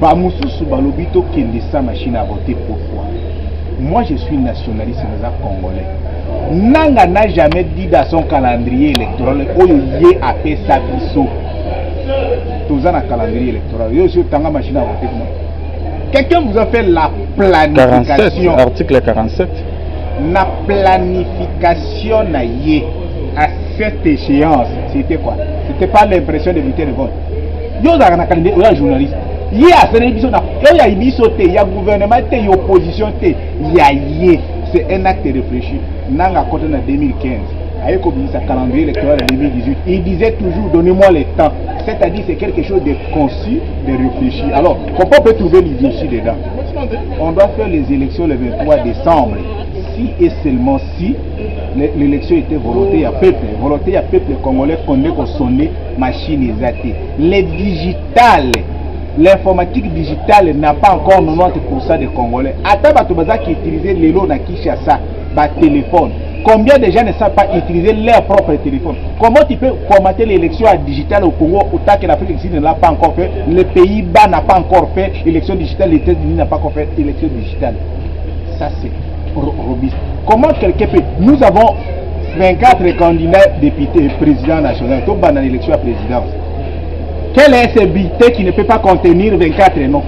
Bah, Moussou Balobito qui est sa machine à voter pourquoi? Moi je suis nationaliste congolais. Nanga n'a jamais dit dans son calendrier électoral Oye a fait sa biso. Tous un calendrier électoral. Yo sur tanga machine à voter. Quelqu'un vous a fait la planification. 47, article 47. La planification na yé à cette échéance. C'était quoi? C'était pas l'impression de voter le vote. Yo za na calendrier ou journaliste. Il y a gouvernement, il y a opposition, c'est un acte réfléchi. Nanga côté en 2015, avec le calendrier électoral en 2018, il disait toujours donnez-moi le temps. C'est-à-dire c'est quelque chose de conçu, de réfléchi. Alors, comment on peut trouver l'idéologie dedans? On doit faire les élections le 23 décembre. Si et seulement si l'élection était volonté à peuple. Volonté à peuple congolais qu'on est sonné machine exatée. Les digitales. L'informatique digitale n'a pas encore 90% des Congolais. Attends, qui utilisent les lots dans Kinshasa, téléphone. Combien de gens ne savent pas utiliser leur propre téléphone? Comment tu peux formater l'élection digitale au Congo autant que l'Afrique du Sud ne l'a pas encore fait, les Pays-Bas n'a pas encore fait élection digitale, les États-Unis n'ont pas encore fait élection digitale? Ça c'est robuste. Comment quelqu'un peut? Nous avons 24 candidats députés présidents nationaux, tout dans l'élection à présidence. Quel est ce bulletin qui ne peut pas contenir 24 noms?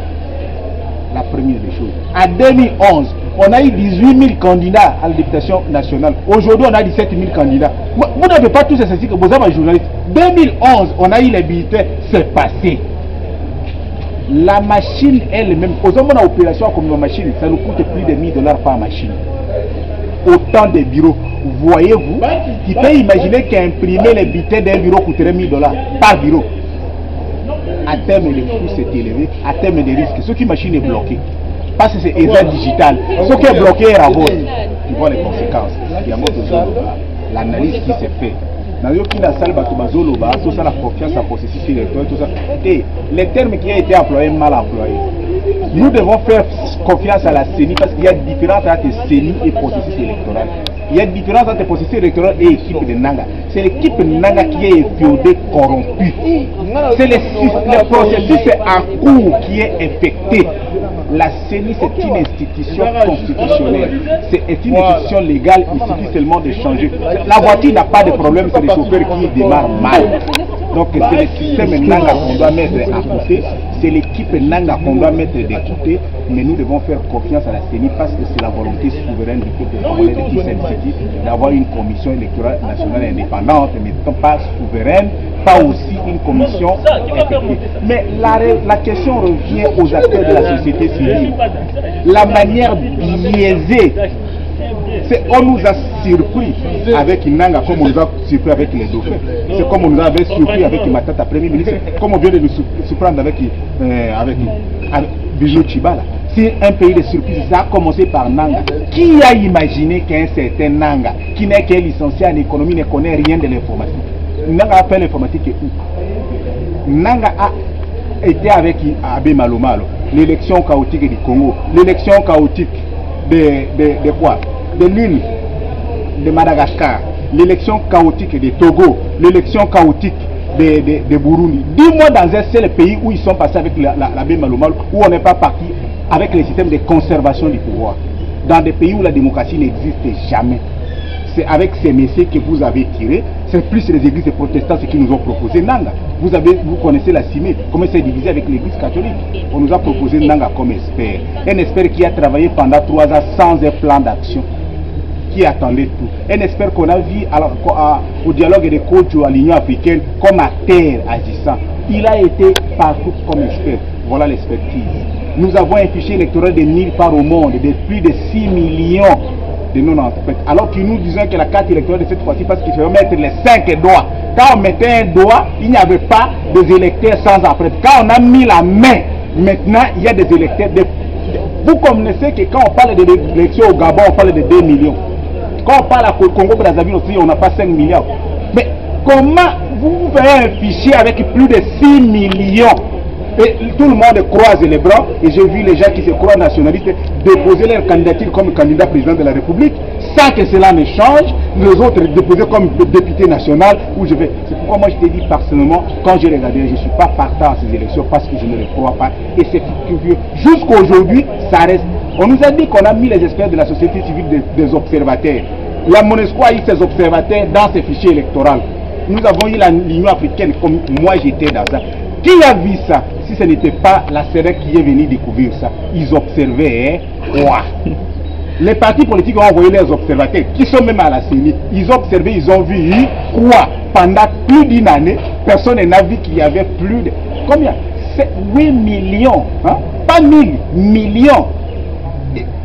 La première des choses. En 2011, on a eu 18 000 candidats à la députation nationale. Aujourd'hui, on a 17 000 candidats. Vous n'avez pas tous ces que vous avez un journaliste. 2011, on a eu les bulletins, c'est passé. La machine elle-même, aux hommes en opération comme une machine, ça nous coûte plus de 1000 $ par machine. Autant de bureaux. Voyez-vous, tu peux imaginer qu'imprimer les bulletins d'un bureau coûterait 1000 $ par bureau. À terme, le coût s'est élevé, à terme des risques. Ce qui machine est bloquée, parce que c'est digital. Ce qui est bloqué est rabot. Tu vois les conséquences. Il y a l'analyse qui s'est faite. Dans le cas tout ça, la confiance à processus électoral, tout ça. Et les termes qui ont été employés, mal employés. Nous devons faire confiance à la CENI parce qu'il y a une différence entre CENI et processus électoral. Il y a une différence entre processus électoral et équipe de Nanga. C'est l'équipe de Nanga qui est inféodée, corrompue. C'est le processus en cours qui est infecté. La CENI, c'est une institution constitutionnelle. C'est une institution légale, il suffit seulement de changer. La voiture n'a pas de problème, c'est le chauffeur qui démarre mal. Donc c'est le système Nanga qu'on doit mettre à côté. C'est l'équipe Nanga qu'on doit mettre de côté. Mais nous devons faire confiance à la CENI parce que c'est la volonté souveraine du peuple congolais de Kisangani d'avoir une commission électorale nationale indépendante, mais pas souveraine, pas aussi une commission effective. Mais la question revient aux acteurs de la société civile. La manière biaisée, on nous a surpris avec Nanga comme on nous a surpris avec les dauphins. C'est comme on nous avait surpris avec Matata Premier ministre, comme on vient de nous surprendre avec Bijou Chibala. C'est un pays de surprise. Ça a commencé par Nanga. Qui a imaginé qu'un certain Nanga, qui n'est qu'un licencié en économie, ne connaît rien de l'informatique? Nanga a fait l'informatique et où? Nanga a été avec Abbé Malomalo. L'élection chaotique du Congo. L'élection chaotique de quoi? De l'île de Madagascar. L'élection chaotique de Togo. L'élection chaotique de Burundi. Dis-moi dans un seul pays où ils sont passés avec l'abbé Malomalo, où on n'est pas parti avec le système de conservation du pouvoir. Dans des pays où la démocratie n'existe jamais. C'est avec ces messieurs que vous avez tiré. C'est plus les églises protestantes qui nous ont proposé Nanga. Vous connaissez la CIME, comment c'est divisé avec l'église catholique. On nous a proposé Nanga comme expert. Un expert qui a travaillé pendant 3 ans sans un plan d'action. Qui attendait tout. Un expert qu'on a vu au dialogue de coach à l'Union africaine comme acteur agissant. Il a été partout comme expert. Voilà l'expertise. Nous avons un fichier électoral de 1000 parts au monde, de plus de 6 millions de non-entreprises. Alors que nous disons que la carte électorale de cette fois-ci, parce qu'il faut mettre les 5 doigts. Quand on mettait un doigt, il n'y avait pas des électeurs sans empreinte. Quand on a mis la main, maintenant il y a des électeurs. Vous connaissez que quand on parle de l'élection au Gabon, on parle de 2 millions. Quand on parle au Congo-Brazzaville aussi, on n'a pas 5 milliards. Mais comment vous faites un fichier avec plus de 6 millions Et tout le monde croise les bras, et j'ai vu les gens qui se croient nationalistes déposer leur candidature comme candidat président de la République, sans que cela ne change, les autres déposer comme député national, où je vais. C'est pourquoi moi je t'ai dit personnellement, quand j'ai regardé, je ne suis pas partant à ces élections parce que je ne les crois pas, et c'est curieux. Jusqu'à aujourd'hui, ça reste. On nous a dit qu'on a mis les experts de la société civile des observateurs. La MONUSCO a eu ses observateurs dans ses fichiers électoraux. Nous avons eu l'Union africaine, comme moi j'étais dans ça. Qui a vu ça? Si ce n'était pas la CEDEC qui est venue découvrir ça, ils observaient quoi? Les partis politiques ont envoyé leurs observateurs, qui sont même à la CENI. Ils ont observé, ils ont vu quoi? Pendant plus d'une année, personne n'a vu qu'il y avait plus de... Combien? 8 millions, hein? Pas 1000, millions.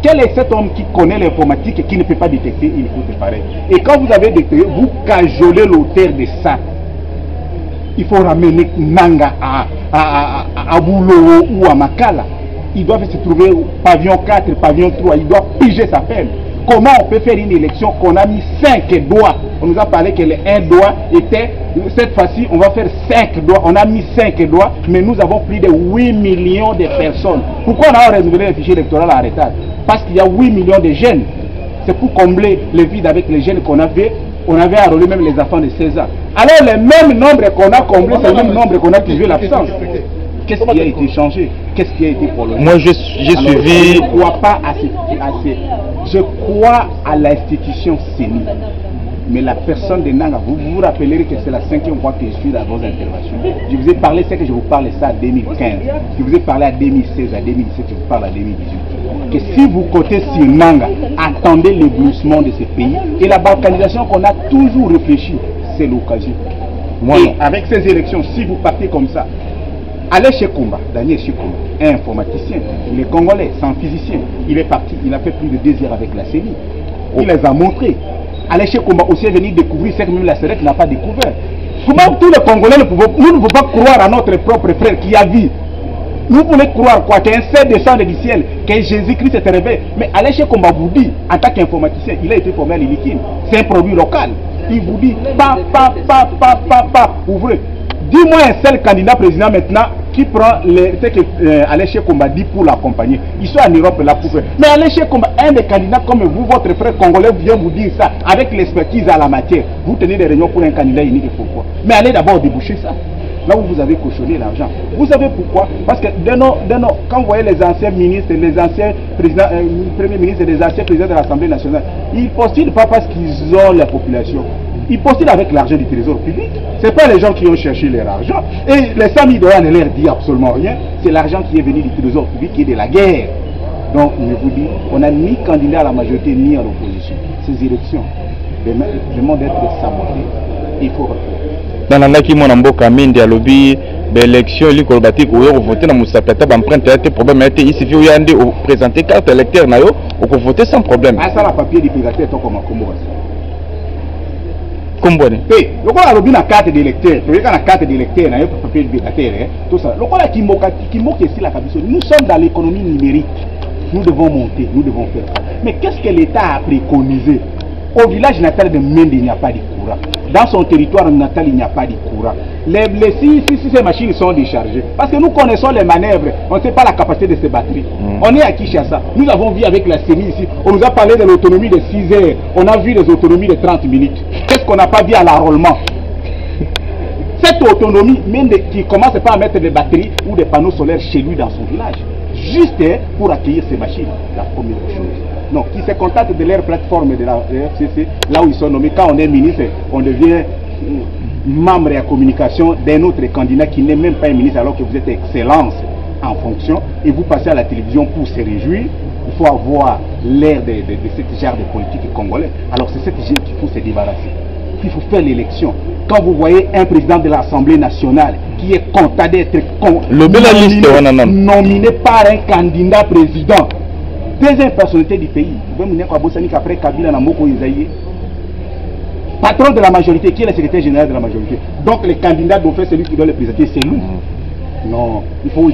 Quel est cet homme qui connaît l'informatique et qui ne peut pas détecter? Il faut séparer. Et quand vous avez détecté, vous cajolez l'auteur de ça. Il faut ramener Nanga à Boulou ou à Makala. Ils doivent se trouver au pavillon 4, pavillon 3. Ils doivent piger sa peine. Comment on peut faire une élection qu'on a mis 5 doigts? On nous a parlé que les 1 doigt était, cette fois-ci, on va faire 5 doigts. On a mis 5 doigts, mais nous avons plus de 8 millions de personnes. Pourquoi on a renouvelé le fichier électoral en retard? Parce qu'il y a 8 millions de jeunes. C'est pour combler le vide avec les jeunes qu'on avait. On avait enrôlé même les enfants de 16 ans. Alors le même nombre qu'on a comblé, c'est le même nombre qu'on a trouvé l'absence. Qu'est-ce qui a été changé? Qu'est-ce qui a été prolongé? Moi, j'ai suivi... Je ne crois pas à je crois à l'institution CENI. Mais la personne de Nanga, vous vous rappellerez que c'est la 5e fois que je suis dans vos interventions. Je vous ai parlé, c'est que je vous parle ça en 2015. Je vous ai parlé à 2016, à 2017, je vous parle à 2018. Que si vous comptez sur Nanga, attendez l'éblouissement de ce pays. Et la balkanisation qu'on a toujours réfléchi, c'est l'occasion. Et avec ces élections, si vous partez comme ça, allez chez Kumba, Daniel Chikomba, un informaticien, il est congolais, c'est un physicien. Il est parti, il a fait plus de 2 heures avec la CENI. Il les a montrés. Allez chez Kumba aussi est venu découvrir ce que même la CEDEC n'a pas découvert. Comment tous les Congolais nous ne pouvons pas croire à notre propre frère qui a vu. Nous voulons croire quoi? Qu'un ciel descend du ciel, que Jésus-Christ s'est réveillé. Mais allez chez Kumba vous dit, en tant qu'informaticien, il a été formé à l'Ilikin. C'est un produit local. Il vous dit, ouvrez. Dis-moi un seul candidat président maintenant qui prend ce que Alexis Komba dit pour l'accompagner. Ils sont en Europe là pour faire. Mais Alexis Komba, un des candidats comme vous, votre frère congolais vient vous dire ça avec l'expertise à la matière. Vous tenez des réunions pour un candidat unique et pourquoi? Mais allez d'abord déboucher ça. Là où vous avez cautionné l'argent. Vous savez pourquoi? Parce que quand vous voyez les anciens ministres, les anciens présidents, premiers ministres et les anciens présidents de l'Assemblée nationale, ils ne postulent pas parce qu'ils ont la population. Ils postulent avec l'argent du trésor public. Ce n'est pas les gens qui ont cherché leur argent. Et les 100 000 $ ne leur dit absolument rien. C'est l'argent qui est venu du trésor public qui est de la guerre. Donc, je vous dis, on n'a ni candidat à la majorité ni à l'opposition. Ces élections demandent d'être sabotées. Il faut refaire. Dans la qui mon amboka minde à lobby l'élection il faut voter dans Moussapata empreinte a été problème a été il suffit de présenter carte électeur na yo ou voter sans problème. Ah ça la papier du présentateur to comme Kombo. Kombo ni. Eh, loko la lobby na carte d'électeur, to yeka na carte d'électeur na yo papier du présentateur tout ça. Loko la kimoka ici la kabiso. Nous sommes dans l'économie numérique. Nous devons monter, nous devons faire ça. Mais qu'est-ce que l'État a préconisé? Au village natal de Mende, il n'y a pas de courant. Dans son territoire natal, il n'y a pas de courant. Si ces machines sont déchargées, parce que nous connaissons les manœuvres, on ne sait pas la capacité de ces batteries. On est à Kinshasa. Nous avons vu avec la CENI ici, on nous a parlé de l'autonomie de 6 heures, on a vu les autonomies de 30 minutes. Qu'est-ce qu'on n'a pas vu à l'enrôlement? Cette autonomie, même qui commence pas à mettre des batteries ou des panneaux solaires chez lui dans son village, juste pour accueillir ces machines, la première chose. Non, qui se contactent de leur plateforme de la FCC, là où ils sont nommés. Quand on est ministre, on devient membre et à communication d'un autre candidat qui n'est même pas un ministre alors que vous êtes excellence en fonction et vous passez à la télévision pour se réjouir. Il faut avoir l'air de ce genre de politique congolais. Alors c'est cette gente qu'il faut se débarrasser. Il faut faire l'élection. Quand vous voyez un président de l'Assemblée nationale qui est content d'être nominé par un candidat président, deuxième personnalité du pays, patron de la majorité, qui est le secrétaire général de la majorité. Donc les candidats doivent faire celui qui doit le présenter, c'est nous. Non, il faut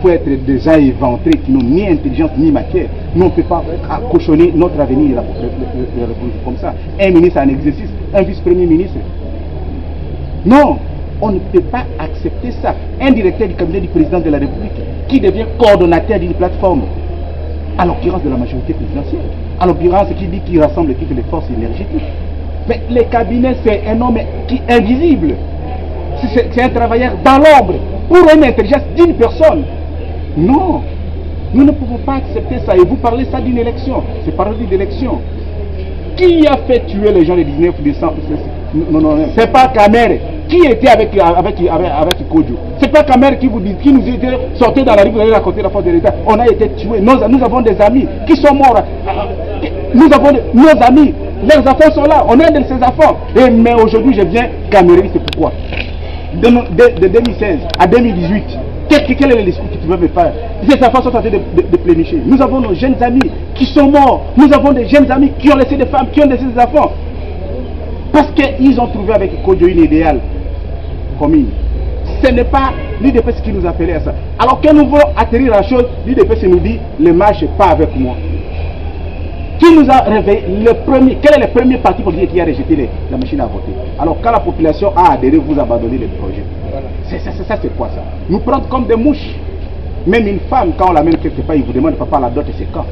être des gens éventrés qui n'ont ni intelligence ni matière. Nous on ne peut pas cochonner notre avenir et la République comme ça. Un ministre en exercice, un vice-premier ministre. Non, On ne peut pas accepter ça. Un directeur du cabinet du président de la République qui devient coordonnateur d'une plateforme, à l'occurrence de la majorité présidentielle, à l'occurrence qui dit qu'il rassemble toutes les forces énergétiques. Mais le cabinet, c'est un homme qui est invisible. C'est un travailleur dans l'ombre pour une intelligence d'une personne. Non, nous ne pouvons pas accepter ça. Et vous parlez ça d'une élection. C'est parler d'élection. Qui a fait tuer les gens le 19 décembre? Non, c'est pas Kamer. Qui était avec Kodjo? C'est pas Kamer qui nous était sorti dans la rue, vous allez raconter la force de l'État. On a été tués. Nous avons des amis qui sont morts. Nous avons nos amis. Leurs enfants sont là. On est de ces enfants. Mais aujourd'hui, je viens Cameroun. C'est pourquoi de 2016 à 2018, quel est le discours que tu veux me faire? Ces enfants sont en train de plénicher. Nous avons nos jeunes amis qui sont morts. Nous avons des jeunes amis qui ont laissé des femmes, qui ont laissé des enfants. Parce qu'ils ont trouvé avec Kodjo une idéale commune. Ce n'est pas l'UDPS qui nous appelait à ça. Alors que nous voulons atterrir la chose, l'UDPS nous dit, le match n'est pas avec moi. Qui nous a réveillé quel est le premier parti politique qui a rejeté la machine à voter? Alors quand la population a adhéré, vous abandonnez le projet. Voilà. Ça c'est quoi ça? Nous prendre comme des mouches. Même une femme, quand on l'amène quelque part, il vous demande papa la dot et c'est quand?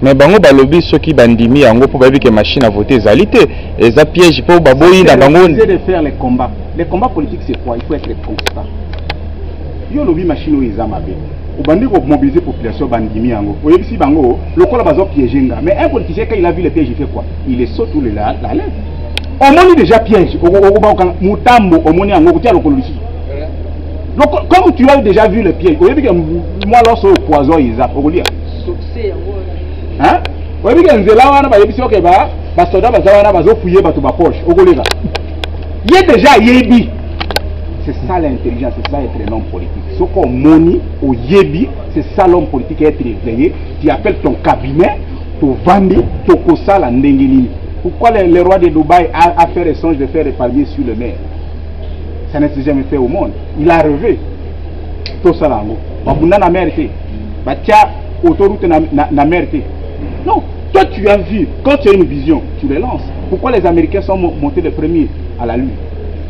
Mais bango balobi ceux qui bandimi yango pour baby que machine à voter ezalité et ça piège pour baboyi na bango. C'est de faire les combats. Les combats politiques c'est quoi? Il faut être constant. Yo lobi machine o ezamabe. Au bandi ko mobiliser population bandimi yango. Oyebi si bango lokola bazo piéger nga. Mais un politicien quand il a vu le piège il fait quoi? Il les saute ou la lève. On moni déjà piège. Mutambo on moni yango kotia lokolo ici. Comme tu as déjà vu le piège. Oyebi que moi lorsque poison izap okolia. Hein? Oui, il y a des gens qui il y a déjà Yebi. C'est ça l'intelligence, c'est ça être un homme politique. Ce qu'on moni au Yebi, c'est ça l'homme politique être éveillé. Tu appelles ton cabinet, ton vandi, ton kosa la ndengeni. Pourquoi le roi de Dubaï a fait le songe de faire des palmiers sur le mer? Ça ne s'est jamais fait au monde. Il a rêvé. Tout ça là. Babuna na mérité. Batia autoroute na mérité. Non, toi tu as vu, quand tu as une vision, tu les lances. Pourquoi les Américains sont montés les premiers à la Lune?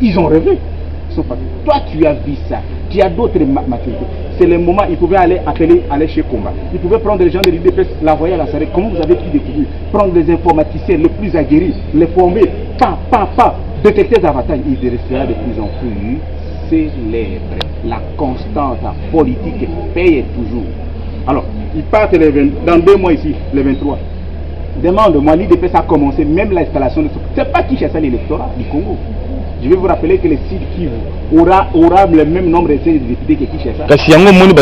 Ils ont rêvé. Toi tu as vu ça, tu as d'autres maturités. C'est le moment, ils pouvaient aller chez Combat. Ils pouvaient prendre les gens de l'UDPS, l'envoyer à la Sarre. Comment vous avez pu découvrir? Prendre les informaticiens les plus aguerris, les former, détecter des avantages. Ils restera de plus en plus célèbres. La constante politique paye toujours. Alors, ils partent dans 2 mois ici, le 23. Demande-moi, l'IDPS a commencé même l'installation de ce. C'est pas qui cherche l'électorat du Congo. Je vais vous rappeler que le Sud Kivu aura le même nombre de députés que qui cherche ça. Parce qu'il y a un moment où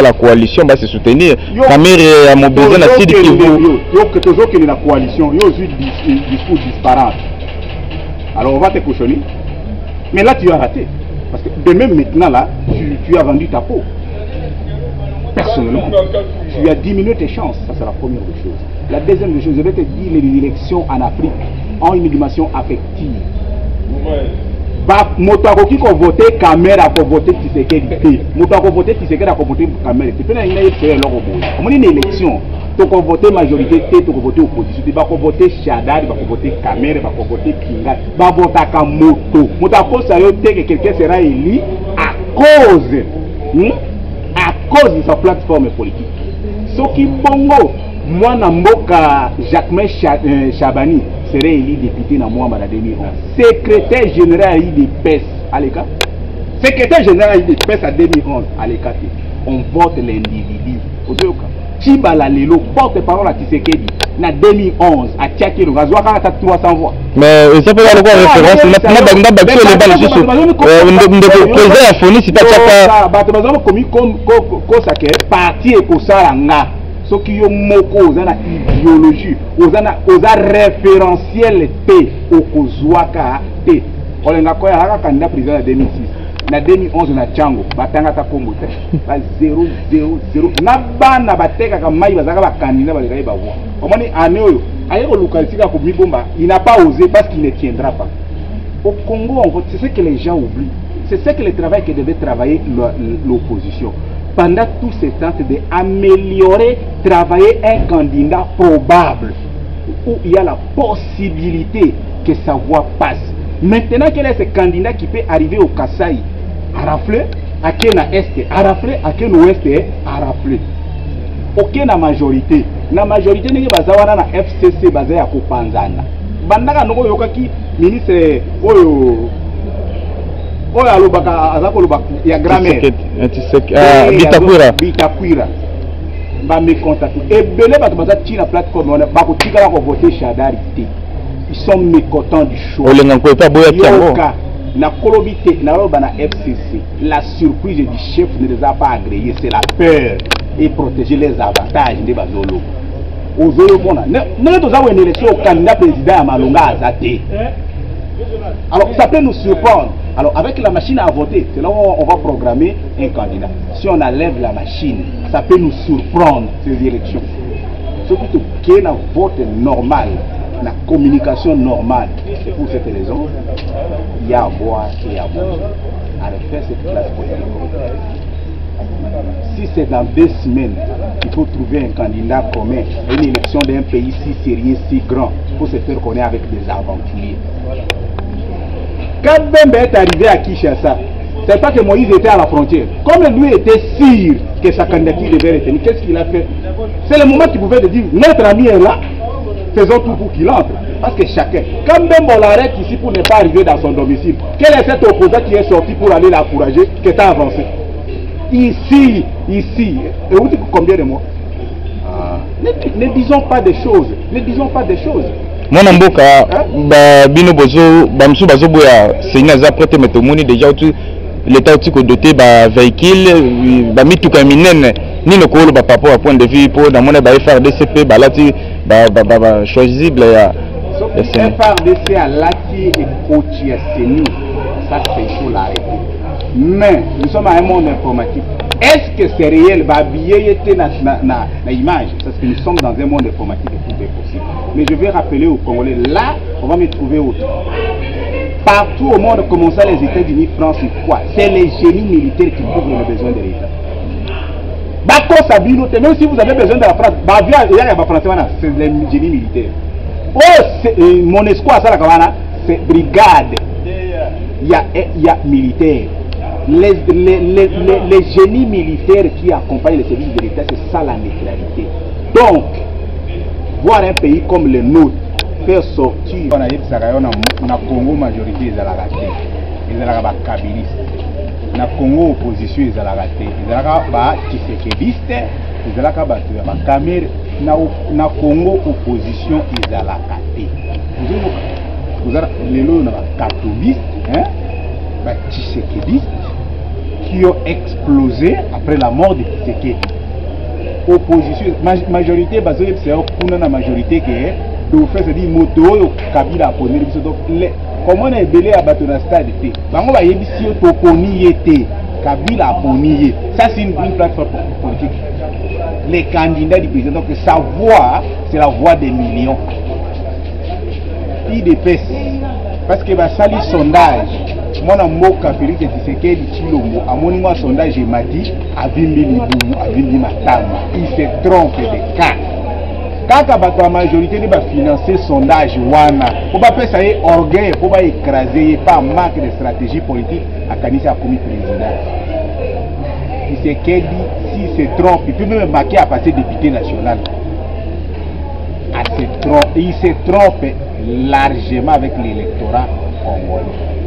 la coalition va se soutenir. Cameroun a mobilisé la Sud Kivu. Il y a toujours que la coalition, il y a aussi des discours disparats. Alors on va te cautionner. Mais là tu as raté. Parce que de même maintenant là, tu as vendu ta peau. Personnellement, tu as diminué tes chances, ça c'est la première des choses. La deuxième des choses, je vais te dire, les élections en Afrique ont une dimension affective. Motakoki ko voter caméra pour voter Tshisekedi. Motako voter Tshisekedi pour voter caméra. C'est pas une élection. Une élection. Tu peux voter majorité, tu peux voter opposition. Tu peux voter Shadari, tu peux voter caméra, tu peux voter Kinga. Tu peux voter Moto. Motako ça veut dire que quelqu'un sera élu à cause de sa plateforme politique. Ce qui bongo, moi Namboka Jacquemin Chabani serait élu député dans moi en 2011. Secrétaire général de PES à l'écart. Secrétaire général de PES à 2011 à l'écart. On vote l'individu. Chibala Lelo porte-parole à Tshisekedi en 2011 à Tchaki le Gazoua à 300 voix. Mais ça peut avoir référence. Parti Ekosaranga. Ce qui est moko, aux idéologie, aux référentiel T, au Kozouaka T. On a un candidat président en 2006. En 2011, on a Tchango, Batanga Takombo, 0-0-0. Nabana Bateka Kamaï, Bazaka candidat, il n'a pas osé parce qu'il ne tiendra pas. Au Congo, c'est ce que les gens oublient. C'est ce que le travail que devait travailler l'opposition. Pendant tout ce temps, c'est d'améliorer, travailler un candidat probable, où il y a la possibilité que sa voix passe. Maintenant, quel est ce candidat qui peut arriver au Kasaï à rafler, à quel est à rafler, à quel ouest à rafler? Aucune majorité. La majorité n'est pas basée na FCC basée à Kopanzana. Bandaka noko yokaki ministre oyo alobaka azakoloba ya grammaire. Bitakwira. Ba me contacter. Et belé bato baza tina plateforme on ba ko tikala ko voter Chadari té. Ils sont mécontents du choix. Yoka, na kolobité, na na FCC. La surprise du chef ne les a pas agréés, c'est la peur et protéger les avantages de Bazolo. Ozolo mona. Nous avons une élection au candidat président à Malonga Azate. Alors ça peut nous surprendre. Alors avec la machine à voter, c'est là où on va programmer un candidat. Si on enlève la machine, ça peut nous surprendre ces élections. Surtout qu'il y a un vote normal. La communication normale. C'est pour cette raison, il y a à boire et à boire. À refaire cette classe politique. Si c'est dans 2 semaines qu'il faut trouver un candidat commun, une élection d'un pays si sérieux, si grand, pour se faire connaître avec des aventuriers. Quand Bembe est arrivé à Kinshasa, c'est pas que Moïse était à la frontière. Comme lui était sûr que sa candidature devait retenir, qu'est-ce qu'il a fait? C'est le moment qu'il pouvait dire, notre ami est là. Faisons tout pour qu'il entre. Parce que chacun, quand même on l'arrête ici pour ne pas arriver dans son domicile, quel est cet opposant qui est sorti pour aller l'encourager, qui est avancé? Ici, et vous dites combien de mois? Ne disons pas des choses. Ne disons pas des choses. Mon amboka, bino bozo, bamsou bazo boya, c'est une prête mais tout le monde déjà l'état où doté ba véhicule, ba mitu kaminen, ni no kolo ba papa à point de vue pour dans mon ba FRDCP ba lati ba choisible ya. FRDC à lati et coach à Seni, ça c'est chaud l'arrêter. Mais nous sommes à un monde informatique. Est-ce que c'est réel? Bah billet était na image, parce que nous sommes dans un monde informatique et tout est possible. Mais je vais rappeler aux Congolais, là, on va me trouver autre. Partout au monde, comme ça, les États-Unis, France et quoi? C'est les génies militaires qui couvrent les besoins de l'État. Bako Sabino, même si vous avez besoin de la France, c'est les génies militaires. Oh, mon espoir, c'est brigade. Il y a militaire. Les génies militaires qui accompagnent les services de l'État, c'est ça la neutralité. Donc, voir un pays comme le nôtre faire sortir na Congo majorité ils la raté, ils la kabiliste, na Congo opposition ils la raté, ils la tshisekidiste, ils la ba Kamer, na Congo opposition ils la raté. Vous avez les lots na catholiques, hein, ba tshisekidiste qui ont explosé après la mort de Tshisekedi. Opposition, majorité, c'est une majorité qui est de faire se dire moto Kabila a posé donc comment on est belé à battre dans stade té bango ba yebisi to poni été Kabila a poni. Ça c'est une plateforme politique. Les candidats du président, donc sa voix c'est la voix des millions. IDPS parce que ba sali sondage mona moka Félix Tshisekedi Tshilombo amoni moi sondage m'a dit avimbi libumu avimbi matama. Il se trompe de cas. Quand la majorité ne va financer sondage wana, pour pas faire ça orgueil, pour pas écraser, pas manque de stratégie politique à Kanissa comme président. Tshisekedi s'il se trompe, il peut même marquer à passer député national. Il se trompe largement avec l'électorat congolais.